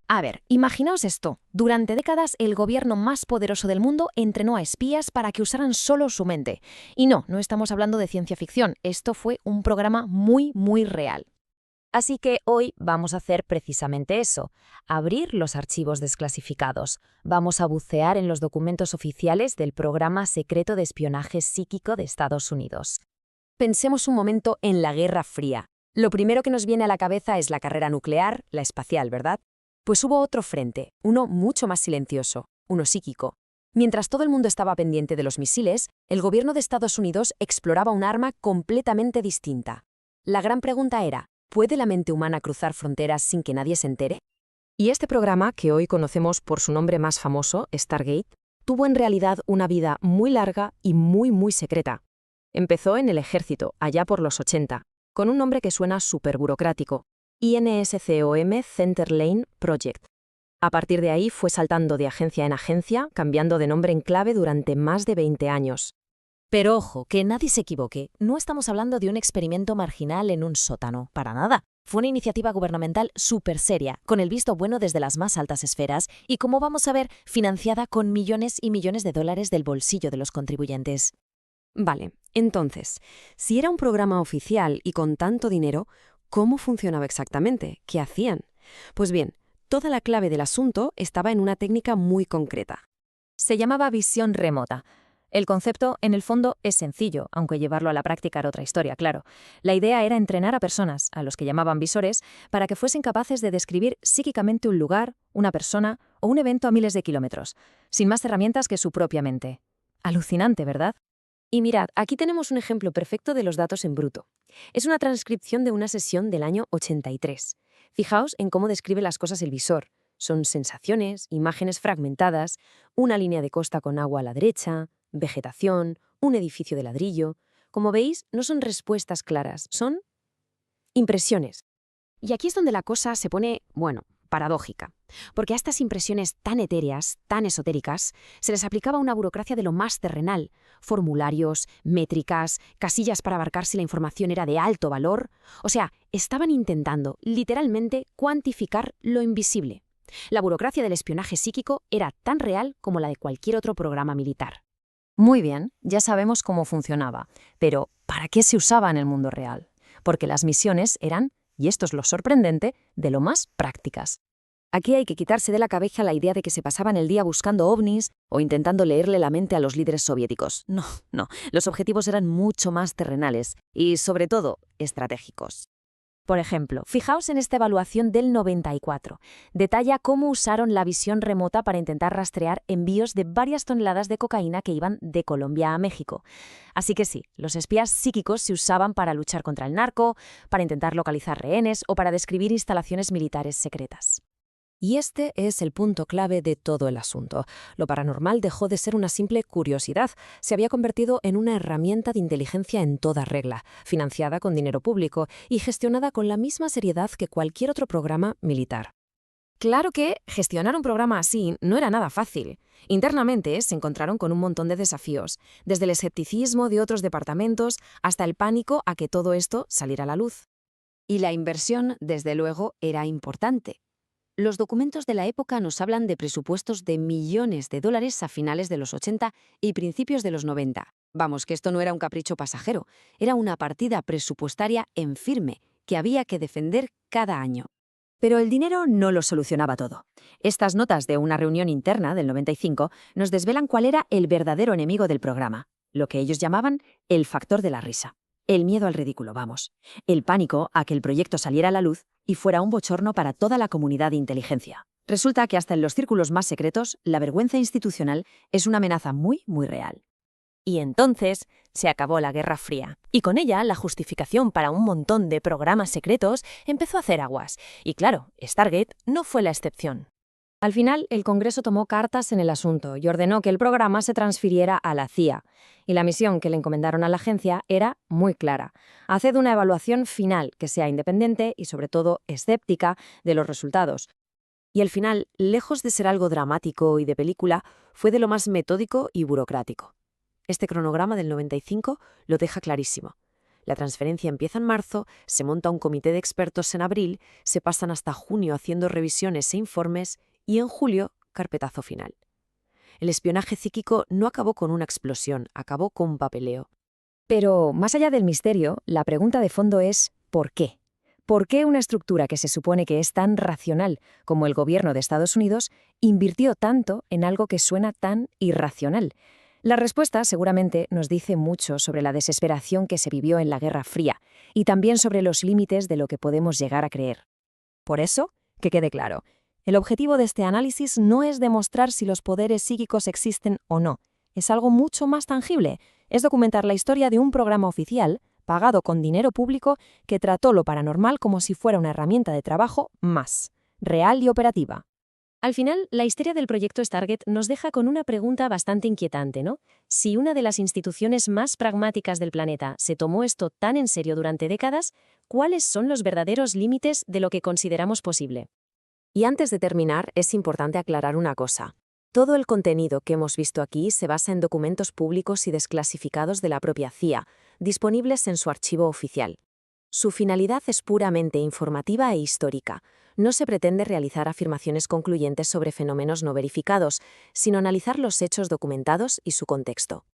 A ver, imaginaos esto. Durante décadas, el gobierno más poderoso del mundo entrenó a espías para que usaran solo su mente. Y no estamos hablando de ciencia ficción. Esto fue un programa muy real. Así que hoy vamos a hacer precisamente eso, abrir los archivos desclasificados. Vamos a bucear en los documentos oficiales del Programa Secreto de Espionaje Psíquico de Estados Unidos. Pensemos un momento en la Guerra Fría. Lo primero que nos viene a la cabeza es la carrera nuclear, la espacial, ¿verdad? Pues hubo otro frente, uno mucho más silencioso, uno psíquico. Mientras todo el mundo estaba pendiente de los misiles, el gobierno de Estados Unidos exploraba un arma completamente distinta. La gran pregunta era, ¿puede la mente humana cruzar fronteras sin que nadie se entere? Y este programa, que hoy conocemos por su nombre más famoso, Stargate, tuvo en realidad una vida muy larga y muy secreta. Empezó en el ejército, allá por los 80, con un nombre que suena súper burocrático, INSCOM Center Lane Project. A partir de ahí fue saltando de agencia en agencia, cambiando de nombre en clave durante más de 20 años. Pero ojo, que nadie se equivoque, no estamos hablando de un experimento marginal en un sótano, para nada. Fue una iniciativa gubernamental súper seria, con el visto bueno desde las más altas esferas y, como vamos a ver, financiada con millones y millones de dólares del bolsillo de los contribuyentes. Vale, entonces, si era un programa oficial y con tanto dinero, ¿cómo funcionaba exactamente? ¿Qué hacían? Pues bien, toda la clave del asunto estaba en una técnica muy concreta. Se llamaba visión remota. El concepto, en el fondo, es sencillo, aunque llevarlo a la práctica era otra historia, claro. La idea era entrenar a personas, a los que llamaban visores, para que fuesen capaces de describir psíquicamente un lugar, una persona o un evento a miles de kilómetros, sin más herramientas que su propia mente. Alucinante, ¿verdad? Y mirad, aquí tenemos un ejemplo perfecto de los datos en bruto. Es una transcripción de una sesión del año 83. Fijaos en cómo describe las cosas el visor. Son sensaciones, imágenes fragmentadas, una línea de costa con agua a la derecha, vegetación, un edificio de ladrillo. Como veis, no son respuestas claras, son impresiones. Y aquí es donde la cosa se pone, paradójica. Porque a estas impresiones tan etéreas, tan esotéricas, se les aplicaba una burocracia de lo más terrenal. Formularios, métricas, casillas para abarcar si la información era de alto valor. O sea, estaban intentando, literalmente, cuantificar lo invisible. La burocracia del espionaje psíquico era tan real como la de cualquier otro programa militar. Muy bien, ya sabemos cómo funcionaba, pero ¿para qué se usaba en el mundo real? Porque las misiones eran, y esto es lo sorprendente, de lo más prácticas. Aquí hay que quitarse de la cabeza la idea de que se pasaban el día buscando ovnis o intentando leerle la mente a los líderes soviéticos. No, los objetivos eran mucho más terrenales y, sobre todo, estratégicos. Por ejemplo, fijaos en esta evaluación del 94. Detalla cómo usaron la visión remota para intentar rastrear envíos de varias toneladas de cocaína que iban de Colombia a México. Así que sí, los espías psíquicos se usaban para luchar contra el narco, para intentar localizar rehenes o para describir instalaciones militares secretas. Y este es el punto clave de todo el asunto. Lo paranormal dejó de ser una simple curiosidad, se había convertido en una herramienta de inteligencia en toda regla, financiada con dinero público y gestionada con la misma seriedad que cualquier otro programa militar. Claro que gestionar un programa así no era nada fácil. Internamente se encontraron con un montón de desafíos, desde el escepticismo de otros departamentos hasta el pánico a que todo esto saliera a la luz. Y la inversión, desde luego, era importante. Los documentos de la época nos hablan de presupuestos de millones de dólares a finales de los 80 y principios de los 90. Vamos, que esto no era un capricho pasajero, era una partida presupuestaria en firme que había que defender cada año. Pero el dinero no lo solucionaba todo. Estas notas de una reunión interna del 95 nos desvelan cuál era el verdadero enemigo del programa, lo que ellos llamaban el factor de la risa. El miedo al ridículo, vamos. El pánico a que el proyecto saliera a la luz y fuera un bochorno para toda la comunidad de inteligencia. Resulta que hasta en los círculos más secretos, la vergüenza institucional es una amenaza muy real. Y entonces se acabó la Guerra Fría. Y con ella la justificación para un montón de programas secretos empezó a hacer aguas. Y claro, Stargate no fue la excepción. Al final, el Congreso tomó cartas en el asunto y ordenó que el programa se transfiriera a la CIA. Y la misión que le encomendaron a la agencia era muy clara: haced una evaluación final que sea independiente y, sobre todo, escéptica de los resultados. Y al final, lejos de ser algo dramático y de película, fue de lo más metódico y burocrático. Este cronograma del 95 lo deja clarísimo. La transferencia empieza en marzo, se monta un comité de expertos en abril, se pasan hasta junio haciendo revisiones e informes y en julio, carpetazo final. El espionaje psíquico no acabó con una explosión, acabó con un papeleo. Pero, más allá del misterio, la pregunta de fondo es ¿por qué? ¿Por qué una estructura que se supone que es tan racional como el gobierno de Estados Unidos invirtió tanto en algo que suena tan irracional? La respuesta seguramente nos dice mucho sobre la desesperación que se vivió en la Guerra Fría y también sobre los límites de lo que podemos llegar a creer. Por eso, que quede claro, el objetivo de este análisis no es demostrar si los poderes psíquicos existen o no. Es algo mucho más tangible. Es documentar la historia de un programa oficial, pagado con dinero público, que trató lo paranormal como si fuera una herramienta de trabajo más, real y operativa. Al final, la historia del proyecto Stargate nos deja con una pregunta bastante inquietante, ¿no? Si una de las instituciones más pragmáticas del planeta se tomó esto tan en serio durante décadas, ¿cuáles son los verdaderos límites de lo que consideramos posible? Y antes de terminar, es importante aclarar una cosa. Todo el contenido que hemos visto aquí se basa en documentos públicos y desclasificados de la propia CIA, disponibles en su archivo oficial. Su finalidad es puramente informativa e histórica. No se pretende realizar afirmaciones concluyentes sobre fenómenos no verificados, sino analizar los hechos documentados y su contexto.